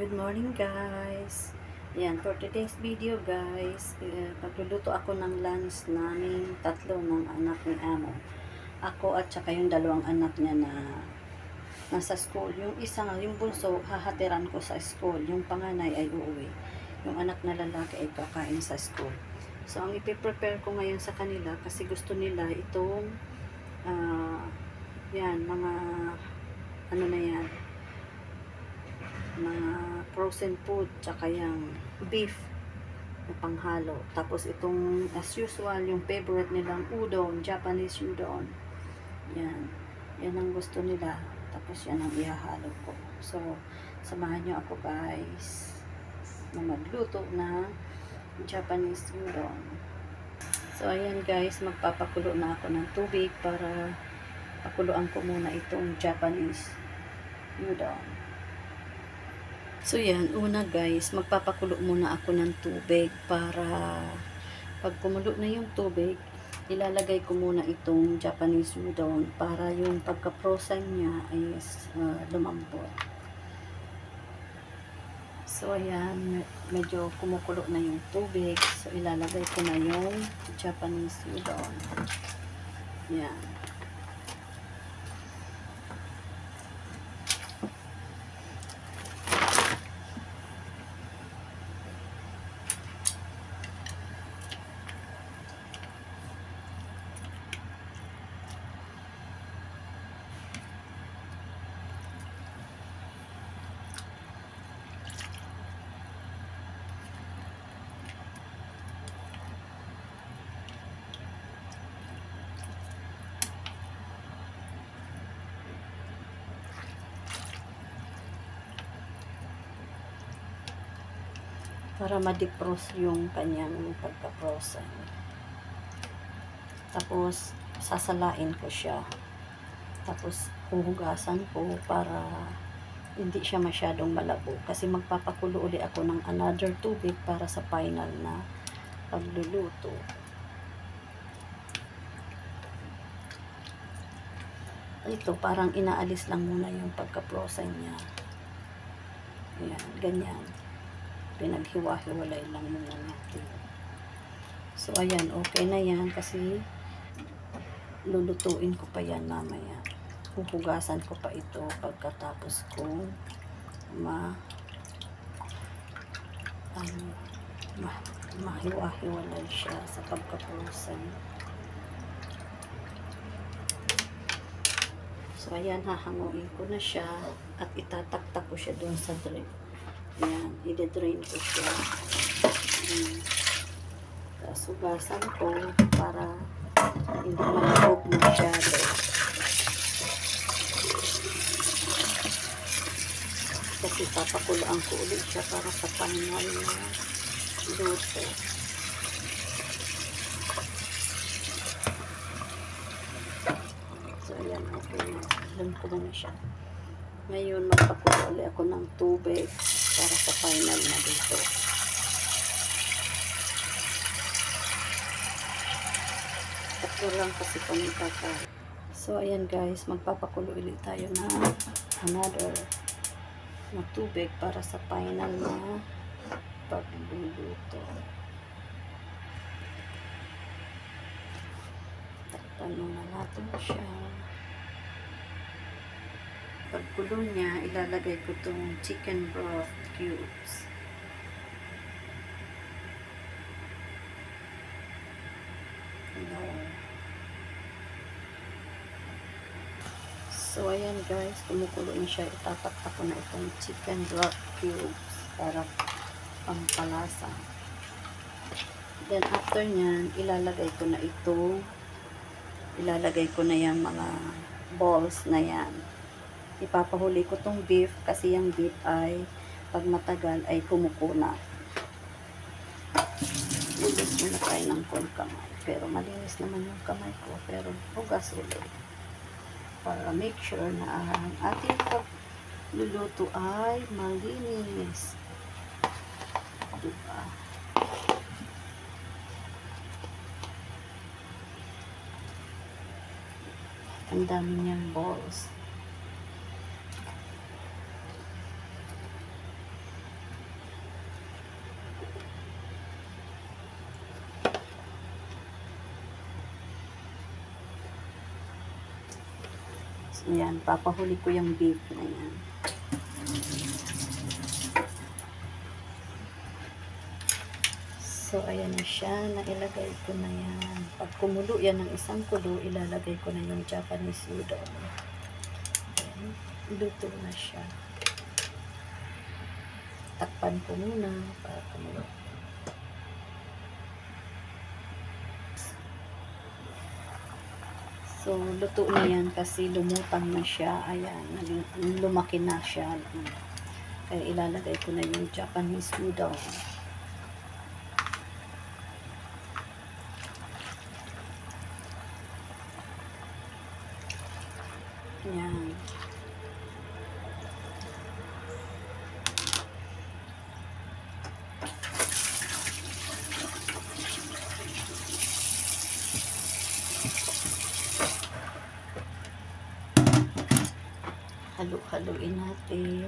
Good morning guys. Yan, for today's video guys, pagluluto ako ng lunch namin tatlo ng anak ni Amo. Ako at saka yung dalawang anak niya na nasa school. Yung isa nga, yung bunso, hahatiran ko sa school. Yung panganay ay uuwi. Yung anak na lalaki ay kakain sa school. So, ang ipiprepare ko ngayon sa kanila kasi gusto nila itong yan, mga ano na yan, mga frozen food, tsaka yung beef na panghalo. Tapos itong, as usual, yung favorite nilang udon, Japanese udon. Yan. Yan ang gusto nila. Tapos yan ang ihahalo ko. So, samahan nyo ako guys na magluto na Japanese udon. So, ayan guys, magpapakulo na ako ng tubig para pakuluan ko muna itong Japanese udon. So yan, una guys, magpapakulo muna ako ng tubig para pag kumulo na yung tubig, ilalagay ko muna itong Japanese udon para yung pagka-frozen niya is lumambot. So ayan, medyo kumukulo na yung tubig. So ilalagay ko na yung Japanese udon. Yan. Para ma-defrost yung kanyang pagka-frozen. Tapos, sasalain ko siya. Tapos, huhugasan ko para hindi siya masyadong malabo. Kasi magpapakulo uli ako ng another tubig para sa final na pagluluto. Ito, parang inaalis lang muna yung pagka-frozen niya. Ayan, ganyan. Pinaghiwa-hiwalay lang muna natin. So, ayan, okay na yan kasi lulutuin ko pa yan mamaya. Huhugasan ko pa ito pagkatapos kong mahiwa-hiwalay siya sa pagka-frozen. So, ayan, hahanguin ko na siya at itataktak ko siya doon sa drain. Ayan, i-drain ko siya. Tapos, hugasan ko para hindi malabog masyado. Kasi papakulaan ko ulit siya para sa final na luto. So, ayan, okay na. Alam ko na siya. Ngayon, magpakulo ulit ako ng tubig para sa final na dito. Tatlo lang kasi kami kakain. So, ayan guys, magpapakulo ulit tayo na another na tubig para sa final na pagluluto. Takpan muna natin siya. Pagkulo niya, ilalagay ko itong chicken broth cubes. So, ayan guys, kumukulo na siya. Itataktak ko na itong chicken broth cubes para pampalasa. Then, after nyan, ilalagay ko na ito. Ilalagay ko na yung mga balls na yan. Ipapahuli ko tong beef kasi yung beef ay pag matagal ay kumukuna. Hugas muna tayo ng kamay. Pero malinis naman yung kamay ko. Pero hugas ulit. Para make sure na ang ating pagluluto ay malinis. Diba? Ang dami niyang balls. Ayan, papahuli ko yung beef na yan. So, ayan na siya. Nailagay ko na yan. Pag kumulo yan ng isang kulo, ilalagay ko na yung Japanese udon. Ayan. Luto na siya. Takpan ko muna para kumulo. So, luto na yan kasi lumutang na siya. Ayan, lumaki na siya. Kaya ilalagay ko na yung Japanese udon. Ayan. Halo-haloin natin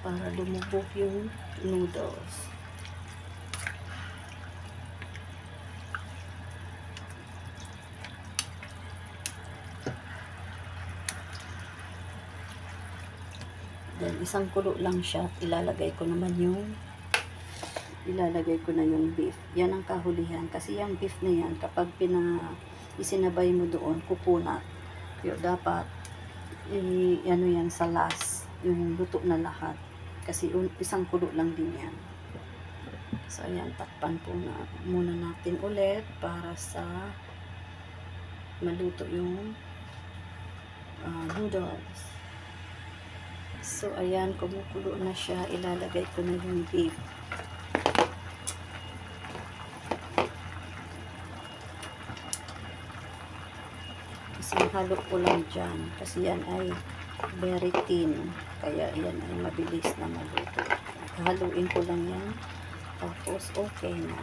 para lumubog yung noodles. Then, isang kulo lang siya. Ilalagay ko na yung beef. Yan ang kahulihan. Kasi yung beef na yan, kapag isinabay mo doon, kukunat. Kaya dapat, ano yan sa last, yung luto na lahat. Kasi isang kulo lang din yan. So, ayan, takpan po muna natin ulit para sa maluto yung noodles. So, ayan, kumukulo na siya. Ilalagay ko na yung beef. Isang halo ko lang dyan. Kasi yan ay very thin. Kaya yan ay mabilis na maluto. Haluin ko lang yan. Tapos, okay na.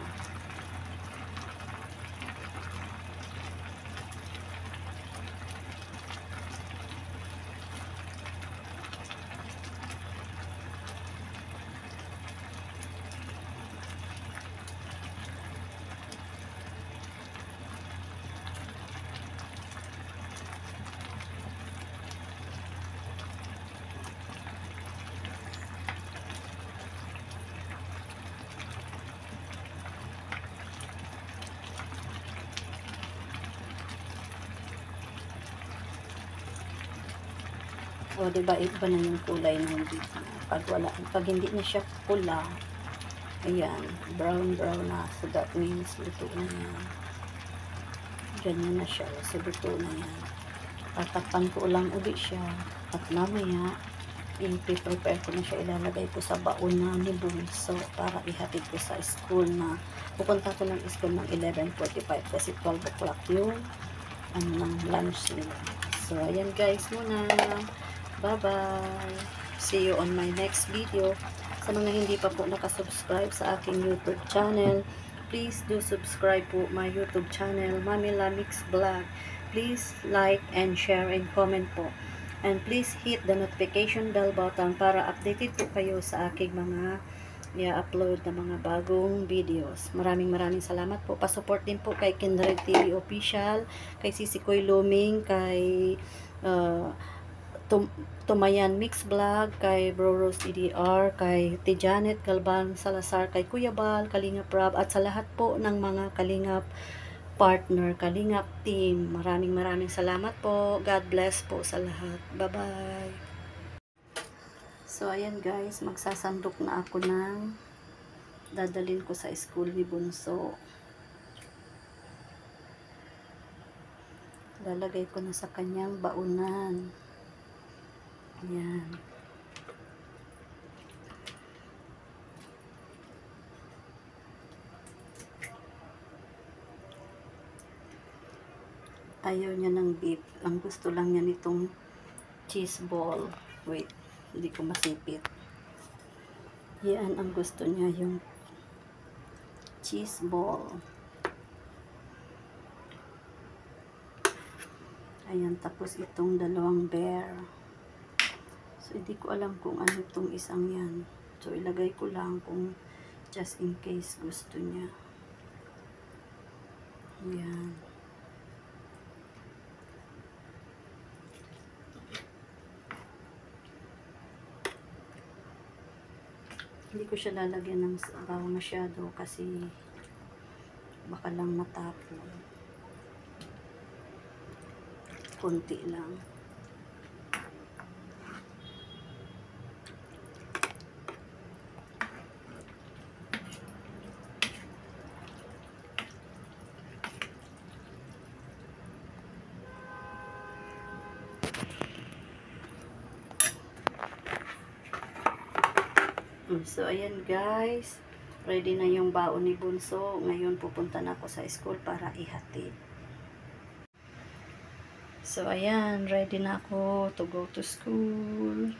O, diba, iba na yung kulay ng beef na. Pag hindi na siya pula, ayan, brown na. So, that means luto na yan. Ganyan na siya. So, luto na yan. Tatakpan ko lang ulit siya. At mamaya, i-prepare ko na siya. Ilalagay ko sa baon na ni Bunso para ihatid ko sa school na. Pupunta ko ng school ng 11:45 kasi 12 o'clock yung ng lunch nila. So, ayan guys muna. Bye-bye. See you on my next video. Sa mga hindi pa po nakasubscribe sa aking YouTube channel, please do subscribe po my YouTube channel, Mami Lamix Vlog. Please like and share and comment po. And please hit the notification bell button para updated po kayo sa aking mga i-upload na mga bagong videos. Maraming salamat po. Pasupport din po kay Kindred TV Official, kay Sisikoy Luming, kay Tumayan Mix Vlog, kay Bro Rose EDR, kay Janet Galban Salazar, kay Kuya Bal, Kalingap Rob, at sa lahat po ng mga Kalingap partner, Kalingap team. Maraming salamat po. God bless po sa lahat. Bye-bye. So, ayan guys, magsasandok na ako ng dadalhin ko sa school ni Bunso. Lalagay ko na sa kanyang baunan. Ayan. Ayaw niya ng beef. Ang gusto lang niya nitong cheese ball. Wait, hindi ko masipit. Yan ang gusto niya, yung cheese ball. Ayan, tapos itong dalawang bear. So, hindi ko alam kung ano itong isang yan. So, ilagay ko lang kung just in case gusto niya. Ayan. Hindi ko siya lalagyan ng sabaw masyado kasi baka lang matapon. Konti lang. So, ayan guys. Ready na yung baon ni Bunso. Ngayon pupunta na ako sa school para ihatid. So, ayan. Ready na ako to go to school.